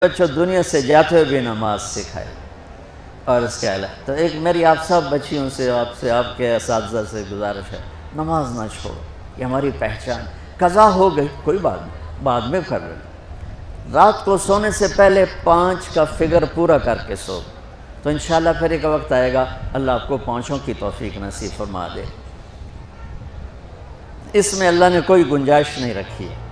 بچوں دنیا سے جاتے ہوئے بھی نماز سکھائے اور اس کے علاوہ تو ایک میری آپ سب بچیوں سے آپ کے اساتذہ سے گزارش ہے، نماز نہ چھوڑو، یہ ہماری پہچان۔ قضا ہو گئی کوئی بات نہیں، بعد میں کر لیں، رات کو سونے سے پہلے 5 کا فگر پورا کر کے سو، تو انشاءاللہ پھر ایک وقت آئے گا اللہ آپ کو 5 کی توفیق نصیب فرما دے۔ اس میں اللہ نے کوئی گنجائش نہیں رکھی ہے۔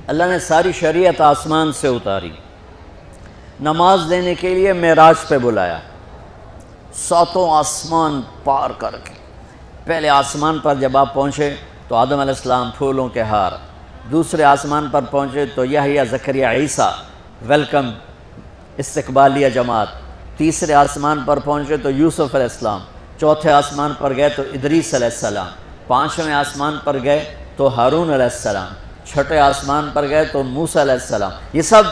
اللہ نے ساری شریعت آسمان سے اتاری، نماز دینے کے لیے معراج پہ بلایا، 7 آسمان پار کر کے۔ پہلے آسمان پر جب آپ پہنچے تو آدم علیہ السلام پھولوں کے ہار، دوسرے آسمان پر پہنچے تو یحییٰ زکریا عیسیٰ ویلکم استقبالیہ جماعت، تیسرے آسمان پر پہنچے تو یوسف علیہ السلام، چوتھے آسمان پر گئے تو ادریس علیہ السلام، 5ویں آسمان پر گئے تو ہارون علیہ السلام، 6 آسمان پر گئے تو موسیٰ علیہ السلام۔ یہ سب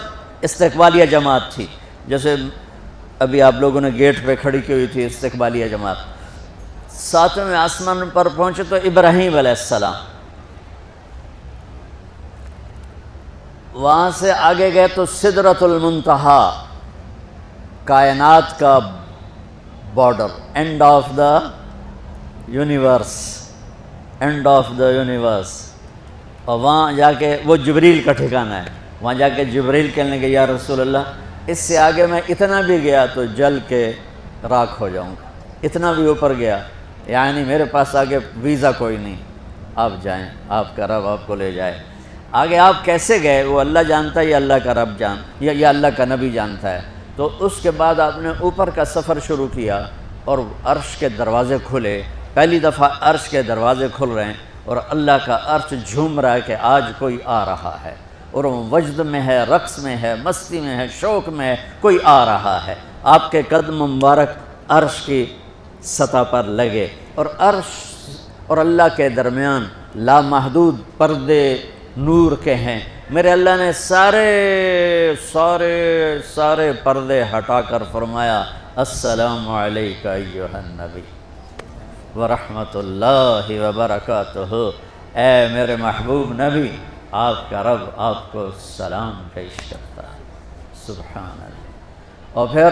استقبالیہ جماعت تھی، جیسے ابھی آپ لوگوں نے گیٹ پہ کھڑی کی ہوئی تھی استقبالیہ جماعت۔ 7ویں آسمان پر پہنچے تو ابراہیم علیہ السلام، وہاں سے آگے گئے تو سدرۃ المنتہا، کائنات کا border, and of the universe, and of the universe. اور وہاں جا کے وہ جبریل کا ٹھکانہ ہے، وہاں جا کے جبریل کہنے کہ یا رسول اللہ اس سے آگے میں اتنا بھی گیا تو جل کے راکھ ہو جاؤں گا، اتنا بھی اوپر گیا یعنی میرے پاس آگے ویزا کوئی نہیں، آپ جائیں، آپ کا رب آپ کو لے جائے۔ آگے آپ کیسے گئے وہ اللہ جانتا ہے، یا اللہ کا رب یا اللہ کا نبی جانتا ہے۔ تو اس کے بعد آپ نے اوپر کا سفر شروع کیا اور عرش کے دروازے کھلے، پہلی دفعہ عرش کے دروازے کھل رہے ہیں اور اللہ کا عرش جھوم رہا ہے کہ آج کوئی آ رہا ہے، اور وہ وجد میں ہے، رقص میں ہے، مستی میں ہے، شوق میں ہے، کوئی آ رہا ہے۔ آپ کے قدم مبارک عرش کی سطح پر لگے، اور عرش اور اللہ کے درمیان لامحدود پردے نور کے ہیں۔ میرے اللہ نے سارے پردے ہٹا کر فرمایا السلام علیکہ ایھا النبی ورحمۃ اللہ وبرکاتہ، اے میرے محبوب نبی، آپ کا رب آپ کو سلام پیش کرتا ہے۔ سبحان اللہ۔ اور پھر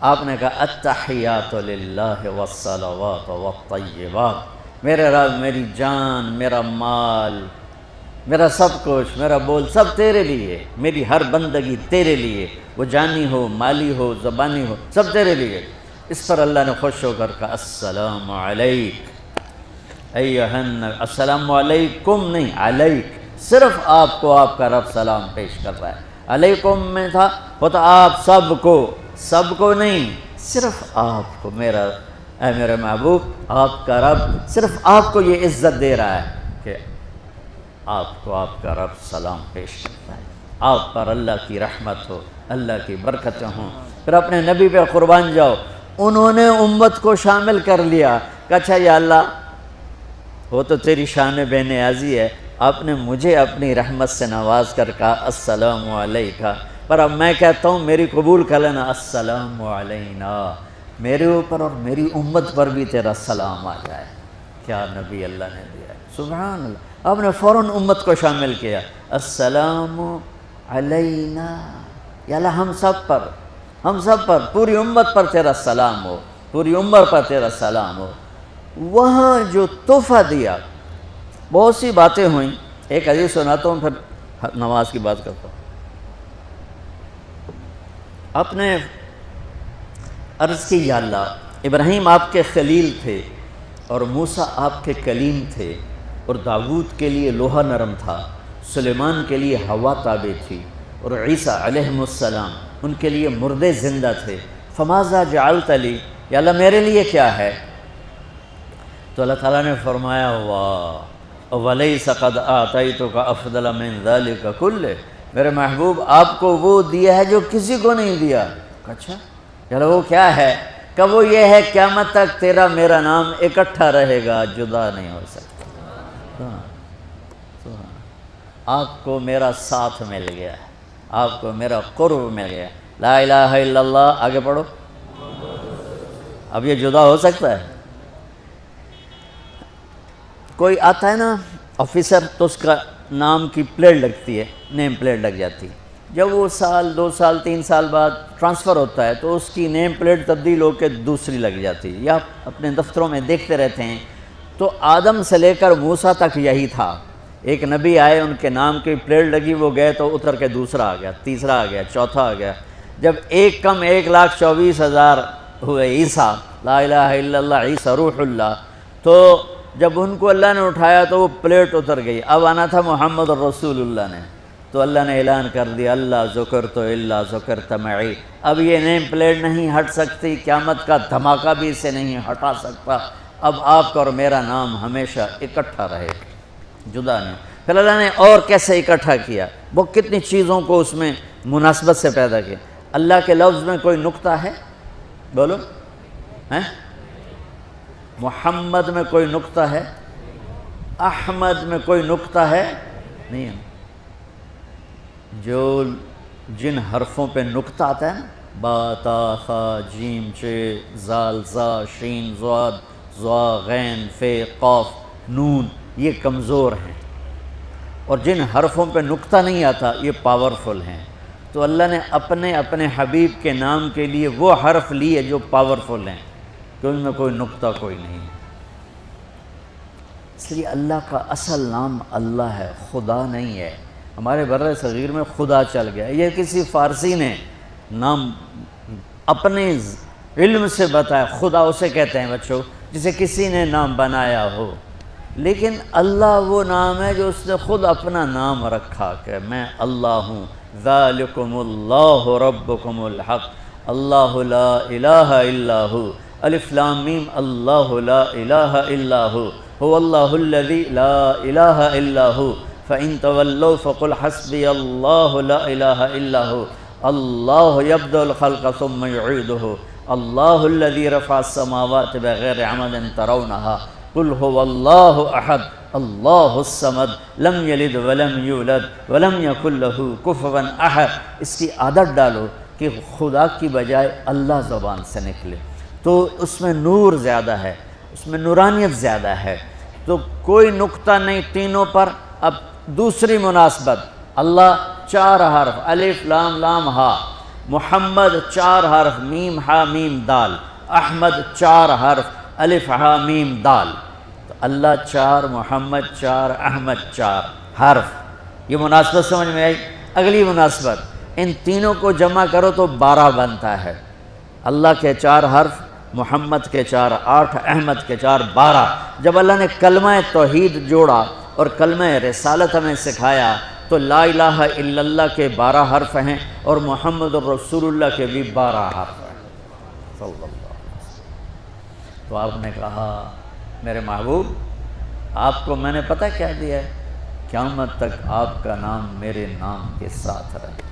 آپ نے کہا التحیات للہ والصلوات والطیبات، میرے رب میری جان، میرا مال، میرا سب کچھ، میرا بول سب تیرے لیے، میری ہر بندگی تیرے لیے، وہ جانی ہو، مالی ہو، زبانی ہو، سب تیرے لیے۔ اس پر اللہ نے خوش ہو کر کہا السلام علیک ایھا النبی، السلام علیکم نہیں، علیک، صرف آپ کو آپ کا رب سلام پیش کر رہا ہے۔ علیکم میں تھا ہوتا آپ سب کو نہیں، صرف آپ کو، اے میرے محبوب، آپ کا رب صرف آپ کو یہ عزت دے رہا ہے کہ آپ کو آپ کا رب سلام پیش کرتا ہے، آپ پر اللہ کی رحمت ہو، اللہ کی برکتیں ہوں۔ پھر اپنے نبی پہ قربان جاؤ، انہوں نے امت کو شامل کر لیا کہ اچھا یا اللہ وہ تو تیری شان بے نیازی ہے، آپ نے مجھے اپنی رحمت سے نواز کر کہا السلام علیکہ، پر اب میں کہتا ہوں میری قبول کر لینا السلام علینا، میرے اوپر اور میری امت پر بھی تیرا سلام آ جائے۔ کیا نبی اللہ نے دیا ہے، سبحان اللہ۔ آپ نے فوراً امت کو شامل کیا، السلام علینا، یا اللہ ہم سب پر پوری امت پر تیرا سلام ہو، پوری امت پر تیرا سلام ہو۔ وہاں جو تحفہ دیا، بہت سی باتیں ہوئیں، ایک حدیث سناتا ہوں پھر نماز کی بات کرتا ہوں۔ آپ نے عرض کی یا اللہ ابراہیم آپ کے خلیل تھے اور موسیٰ آپ کے کلیم تھے، اور داؤد کے لیے لوہا نرم تھا، سلیمان کے لیے ہوا تابع تھی، اور عیسیٰ علیہ السلام ان کے لیے مردے زندہ تھے، فماذا جعلت لی، یا اللہ میرے لیے کیا ہے؟ تو اللہ تعالیٰ نے فرمایا واہ وَلَيْسَ قَدْ آتَيْتُكَ أَفْضَلَ مِنْ ذَلِكَ كُلِّهِ، میرے محبوب آپ کو وہ دیا ہے جو کسی کو نہیں دیا۔ اچھا یا اللہ وہ کیا ہے؟ کہ وہ یہ ہے قیامت تک تیرا میرا نام اکٹھا رہے گا، جدا نہیں ہو سکتا۔ آپ کو میرا ساتھ مل گیا، آپ کو میرا قرب مل گیا۔ لا الہ الا اللہ، آگے پڑھو۔ اب یہ جدا ہو سکتا ہے؟ کوئی آتا ہے نا آفیسر، تو اس کا نام کی پلیٹ لگتی ہے، نیم پلیٹ لگ جاتی ہے۔ جب وہ سال 2 سال 3 سال بعد ٹرانسفر ہوتا ہے تو اس کی نیم پلیٹ تبدیل ہو کے دوسری لگ جاتی ہے، یا اپنے دفتروں میں دیکھتے رہتے ہیں۔ تو آدم سے لے کر موسیٰ تک یہی تھا، ایک نبی آئے، ان کے نام کی پلیٹ لگی، وہ گئے تو اتر کے دوسرا آ گیا، تیسرا آ گیا، چوتھا آ گیا۔ جب ایک کم 1,24,000 ہوئے عیسیٰ، لا الہ الا اللہ عیسیٰ روح اللہ، تو جب ان کو اللہ نے اٹھایا تو وہ پلیٹ اتر گئی، اب آنا تھا محمد رسول اللہ نے، تو اللہ نے اعلان کر دیا اللہ ذکرت الا ذکرت معی، اب یہ نیم پلیٹ نہیں ہٹ سکتی، قیامت کا دھماکہ بھی اسے نہیں ہٹا سکتا، اب آپ کا اور میرا نام ہمیشہ اکٹھا رہے، جدا نہیں۔ پھر اللہ نے اور کیسے اکٹھا کیا، وہ کتنی چیزوں کو اس میں مناسبت سے پیدا کیا۔ اللہ کے لفظ میں کوئی نقطہ ہے؟ بولو ہیں؟ محمد میں کوئی نقطہ ہے؟ احمد میں کوئی نقطہ ہے؟ نہیں ہے۔ جو جن حرفوں پہ نقطہ آتا ہے نا، با تا ثا جیم چ زال زا شین ضاد ضا غین فے قاف نون، یہ کمزور ہیں، اور جن حرفوں پہ نقطہ نہیں آتا یہ پاورفل ہیں۔ تو اللہ نے اپنے حبیب کے نام کے لیے وہ حرف لیے جو پاورفل ہیں، کہ ان میں کوئی نقطہ کوئی نہیں ہے۔ اس لیے اللہ کا اصل نام اللہ ہے، خدا نہیں ہے۔ ہمارے بر صغیر میں خدا چل گیا، یہ کسی فارسی نے نام اپنے علم سے بتایا، خدا اسے کہتے ہیں بچوں جسے کسی نے نام بنایا ہو، لیکن اللہ وہ نام ہے جو اس نے خود اپنا نام رکھا کہ میں اللہ ہوں، ذالکم اللہ ربکم الحق اللہ لا الہ الا ہو، الف لام میم اللہ لا الہ الا ہو، هو اللہ الذی لا الہ الا ہو، فَإِن تَوَلَّوْا فَقُلْ حَسْبِيَ اللَّهُ لَا إِلَهَ إِلَّا هُوَ اللَّهُ يَبْدَأُ الْخَلْقَ ثُمَّ يُعِيدُهُ اللَّهُ الَّذِي رَفَعَ السَّمَاوَاتِ بِغَيْرِ عَمَدٍ تَرَوْنَهَا قُلْ هُوَ اللَّهُ أَحَدٌ اللَّهُ الصَّمَدُ لَمْ يَلِدْ وَلَمْ يُولَدْ وَلَمْ يَكُنْ لَهُ كُفُوًا أَحَدٌ۔ اس کی عادت ڈالو کہ خدا کی بجائے اللہ زبان سے نکلے، تو اس میں نور زیادہ ہے، اس میں نورانیت زیادہ ہے، تو کوئی نقطہ نہیں تینوں پر۔ اب دوسری مناسبت، اللہ 4 حرف الف لام لام ہا، محمد 4 حرف میم ہا میم دال، احمد 4 حرف الف ہا میم دال، تو اللہ 4 محمد 4 احمد 4 حرف۔ یہ مناسبت سمجھ میں آئی؟ اگلی مناسبت، ان تینوں کو جمع کرو تو 12 بنتا ہے، اللہ کے 4 حرف، محمد کے 4 8، احمد کے 4 12۔ جب اللہ نے کلمہ توحید جوڑا اور کلمہ رسالت ہمیں سکھایا تو لا الہ الا اللہ کے 12 حرف ہیں اور محمد الرسول اللہ کے بھی 12 حرف ہیں صلی اللہ علیہ وسلم۔ تو آپ نے کہا میرے محبوب آپ کو میں نے پتہ کیا دیا ہے، قیامت تک آپ کا نام میرے نام کے ساتھ رہے۔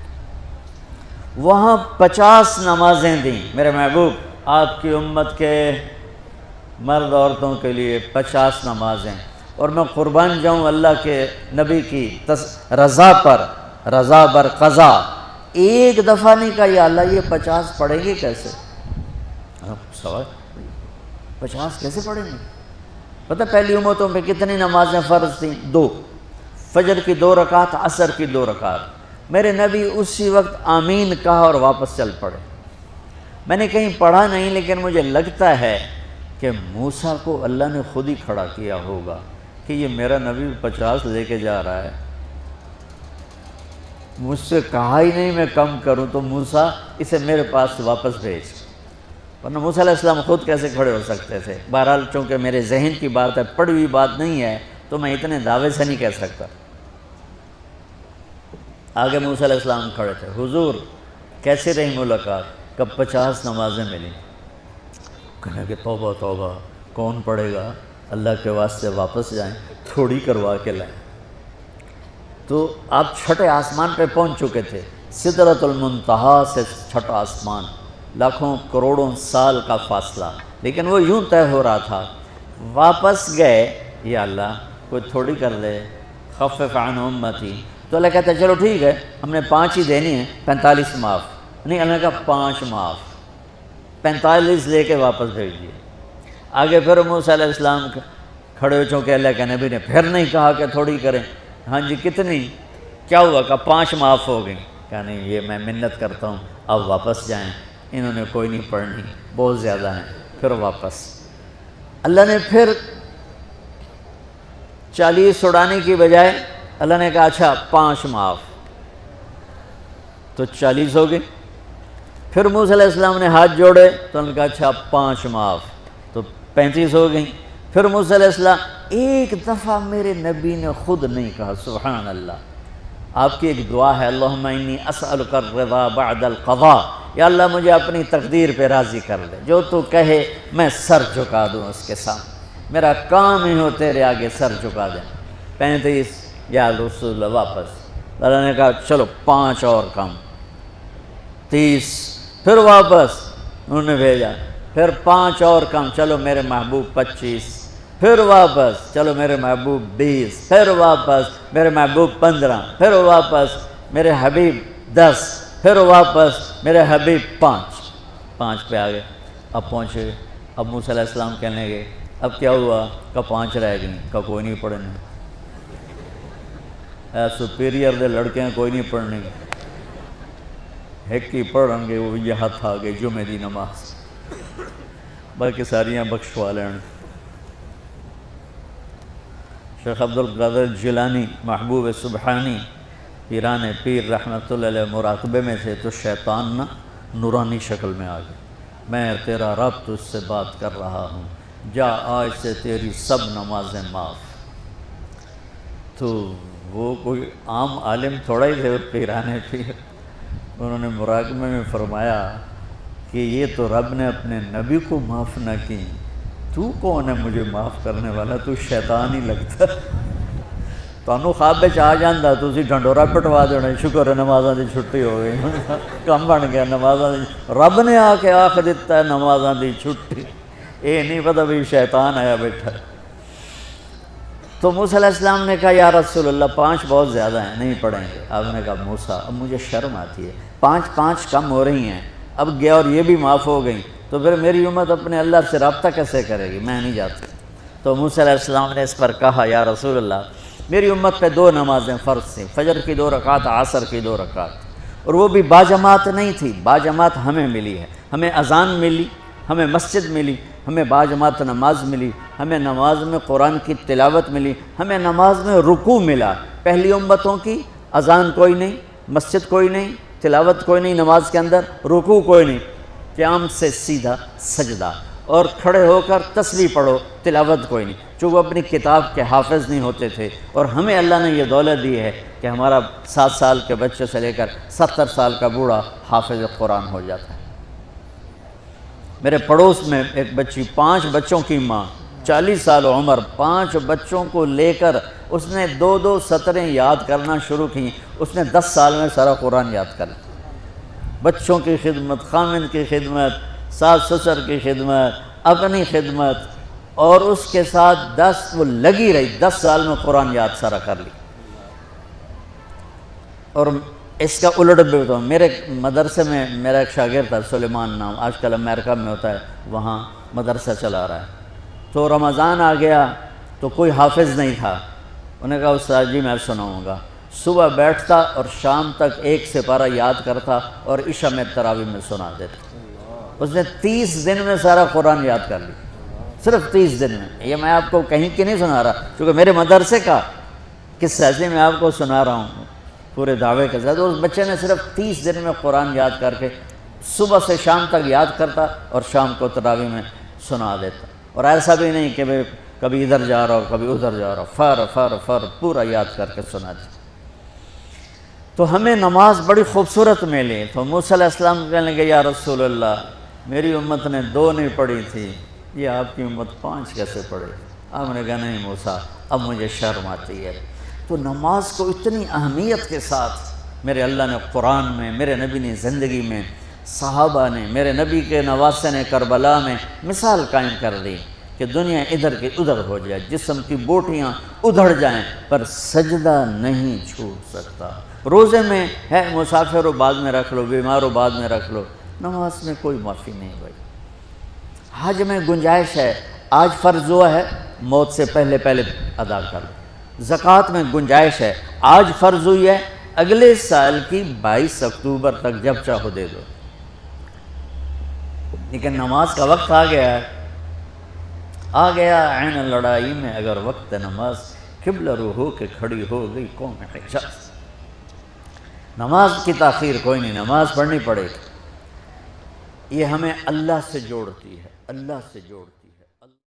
وہاں 50 نمازیں دیں میرے محبوب، آپ کی امت کے مرد عورتوں کے لیے 50 نمازیں، اور میں قربان جاؤں اللہ کے نبی کی رضا پر، رضا بر قضا، ایک دفعہ نہیں کہا یا اللہ یہ 50 پڑھیں گے کیسے؟ سوال 50 کیسے پڑھیں گے؟ پتہ پہلی امتوں پہ کتنی نمازیں فرض تھیں؟ 2، فجر کی 2 رکعت، عصر کی 2 رکعت۔ میرے نبی اسی وقت آمین کہا اور واپس چل پڑے۔ میں نے کہیں پڑھا نہیں، لیکن مجھے لگتا ہے کہ موسیٰ کو اللہ نے خود ہی کھڑا کیا ہوگا کہ یہ میرا نبی 50 لے کے جا رہا ہے، مجھ سے کہا ہی نہیں میں کم کروں، تو موسیٰ اسے میرے پاس واپس بھیج۔ ورنہ موسیٰ علیہ السلام خود کیسے کھڑے ہو سکتے تھے؟ بہرحال چونکہ میرے ذہن کی بات ہے، پڑھی ہوئی بات نہیں ہے، تو میں اتنے دعوے سے نہیں کہہ سکتا۔ آگے موسیٰ علیہ السلام کھڑے تھے، حضور کیسے رہی ملاقات؟ کب 50 نمازیں ملیں؟ کہنے کہ توبہ توبہ، کون پڑھے گا؟ اللہ کے واسطے واپس جائیں، تھوڑی کروا کے لائیں۔ تو آپ چھٹے آسمان پہ پہنچ چکے تھے، سدرۃ المنتہا سے چھٹا آسمان، لاکھوں کروڑوں سال کا فاصلہ، لیکن وہ یوں طے ہو رہا تھا۔ واپس گئے، یا اللہ کوئی تھوڑی کر دے، خفف عن امتی، تو اللہ کہتا ہے چلو ٹھیک ہے، ہم نے 5 ہی دینی ہیں، 45 معاف نہیں۔ اللہ نے کہا 5 معاف، 45 لے کے واپس بھیج دیے۔ آگے پھر موسیٰ علیہ السلام کھڑے ہو، چونکہ اللہ کے نبی نے پھر نہیں کہا کہ تھوڑی کریں، ہاں جی کتنی؟ کیا ہوا؟ کہا 5 معاف ہو گئیں۔ کہا نہیں یہ میں منت کرتا ہوں اب واپس جائیں، انہوں نے کوئی نہیں پڑھنی، بہت زیادہ ہیں۔ پھر واپس اللہ نے پھر 40 اڑانے کی بجائے اللہ نے کہا اچھا 5 معاف، تو 40 ہو گئے۔ پھر موسیٰ علیہ السلام نے ہاتھ جوڑے تو انہوں نے کہا اچھا 5 معاف، تو 35 ہو گئیں۔ پھر موسیٰ علیہ السلام ایک دفعہ میرے نبی نے خود نہیں کہا سبحان اللہ، آپ کی ایک دعا ہے اللہم انی اسألک الرضا بعد القضاء، یا اللہ مجھے اپنی تقدیر پہ راضی کر دے، جو تو کہے میں سر جھکا دوں اس کے سامنے، میرا کام ہی ہو تیرے آگے سر جھکا دیں۔ 35 یا رسول اللہ واپس، اللہ نے کہا چلو 5 اور کم، 30، پھر واپس انہوں نے بھیجا، پھر 5 اور کم، چلو میرے محبوب 25، پھر واپس چلو میرے محبوب 20، پھر واپس میرے محبوب 15، پھر واپس میرے حبیب 10، پھر واپس میرے حبیب 5 پہ آ گئے۔ اب پہنچے، اب موسیٰ علیہ السلام کہنے گئے اب کیا ہوا؟ کہ 5 رہ گئیں۔ کہ کوئی نہیں پڑھنے، سپیریئر دے لڑکے ہیں کوئی نہیں پڑھنے، ایک ہی پڑھیں گے وہ یہ ہاتھ آ گئے جمعہ دی نماز، باقی ساریاں بخشوا لین۔ شیخ عبدالقادر جیلانی محبوب سبحانی پیران پیر رحمۃ اللہ علیہ مراقبے میں تھے تو شیطان نا نورانی شکل میں آ گئے، میں تیرا رب تجھ سے بات کر رہا ہوں، جا آج سے تیری سب نمازیں معاف۔ تو وہ کوئی عام عالم تھوڑا ہی تھے، پیران پیر، انہوں نے مراقبے میں فرمایا کہ یہ تو رب نے اپنے نبی کو معاف نہ کی، تو کون ہے مجھے معاف کرنے والا؟ تو شیطان ہی لگتا، تانوں خواب وچ آ جاندا تسی ڈھنڈورا پٹوا دینا، شکر ہے نمازاں دی چھٹی ہو گئی، کم بن گیا نمازاں دی، رب نے آ کے آکھ دیتا ہے نمازاں دی چھٹی، یہ نہیں پتہ بھی شیطان آیا بیٹھا۔ تو موسیٰ علیہ السلام نے کہا یا رسول اللہ 5 بہت زیادہ ہیں، نہیں پڑھیں گے۔ آپ نے کہا موسیٰ اب مجھے شرم آتی ہے، 5 کم ہو رہی ہیں، اب گیا اور یہ بھی معاف ہو گئیں تو پھر میری امت اپنے اللہ سے رابطہ کیسے کرے گی؟ میں نہیں جاتا۔ تو موسیٰ علیہ السلام نے اس پر کہا یا رسول اللہ میری امت پہ 2 نمازیں فرض تھیں، فجر کی 2 رکعت، عصر کی 2 رکعت، اور وہ بھی باجماعت نہیں تھی، باجماعت ہمیں ملی ہے، ہمیں اذان ملی، ہمیں مسجد ملی، ہمیں باجماعت نماز ملی، ہمیں نماز میں قرآن کی تلاوت ملی، ہمیں نماز میں رکوع ملا۔ پہلی امتوں کی اذان کوئی نہیں، مسجد کوئی نہیں، تلاوت کوئی نہیں، نماز کے اندر رکوع کوئی نہیں، قیام سے سیدھا سجدہ، اور کھڑے ہو کر تسبیح پڑھو، تلاوت کوئی نہیں، چونکہ وہ اپنی کتاب کے حافظ نہیں ہوتے تھے، اور ہمیں اللہ نے یہ دولت دی ہے کہ ہمارا 7 سال کے بچے سے لے کر 70 سال کا بوڑھا حافظ قرآن ہو جاتا ہے۔ میرے پڑوس میں ایک بچی، 5 بچوں کی ماں، 40 سال عمر، 5 بچوں کو لے کر اس نے 2 سطریں یاد کرنا شروع کی، اس نے 10 سال میں سارا قرآن یاد کر لیا۔ بچوں کی خدمت، خامن کی خدمت، ساس سسر کی خدمت، اپنی خدمت، اور اس کے ساتھ وہ لگی رہی، 10 سال میں قرآن یاد سارا کر لی۔ اور اس کا الٹ بھی بتاؤں، میرے مدرسے میں میرا ایک شاگرد تھا سلیمان نام، آج کل امریکہ میں ہوتا ہے، وہاں مدرسہ چلا رہا ہے۔ تو رمضان آ گیا تو کوئی حافظ نہیں تھا، انہوں نے کہا استاد جی میں سناؤں گا۔ صبح بیٹھتا اور شام تک 1 سپارہ یاد کرتا اور عشاء میں تراویح میں سنا دیتا۔ اس نے 30 دن میں سارا قرآن یاد کر لی، صرف 30 دن میں۔ یہ میں آپ کو کہیں کی نہیں سنا رہا، کیونکہ میرے مدرسے کا قصہ ایسے میں آپ کو سنا رہا ہوں پورے دعوے کے ساتھ۔ اس بچے نے صرف 30 دن میں قرآن یاد کر کے صبح سے شام تک یاد کرتا اور شام کو تراویح میں سنا دیتا، اور ایسا بھی نہیں کہ کبھی ادھر جا رہا ہو کبھی ادھر جا رہا ہو، فر پورا یاد کر کے سنا دیتا۔ تو ہمیں نماز بڑی خوبصورت ملی۔ تو موسیٰ علیہ السلام کہنے لگے یا رسول اللہ میری امت نے 2 نہیں پڑھی تھی، یہ آپ کی امت 5 کیسے پڑھے؟ آپ نے کہا نہیں موسیٰ اب مجھے شرم آتی ہے۔ تو نماز کو اتنی اہمیت کے ساتھ میرے اللہ نے قرآن میں، میرے نبی نے زندگی میں، صحابہ نے، میرے نبی کے نواسے نے کربلا میں مثال قائم کر دی کہ دنیا ادھر کی ادھر ہو جائے، جسم کی بوٹیاں ادھڑ جائیں پر سجدہ نہیں چھوٹ سکتا۔ روزے میں ہے مسافر ہو بعد میں رکھ لو، بیمار ہو بعد میں رکھ لو، نماز میں کوئی معافی نہیں بھائی۔ حج میں گنجائش ہے، آج فرض ہوا ہے موت سے پہلے ادا کر لو، زکوٰۃ میں گنجائش ہے، آج فرض ہوئی ہے، اگلے سال کی 22 اکتوبر تک جب چاہو دے دو، لیکن نماز کا وقت آ گیا ہے، آ گیا عین لڑائی میں اگر وقت نماز، قبلہ رو ہو کے کھڑی ہو گئی قوم حجاز۔ نماز کی تاخیر کوئی نہیں، نماز پڑھنی پڑے گی، یہ ہمیں اللہ سے جوڑتی ہے، اللہ سے جوڑتی ہے۔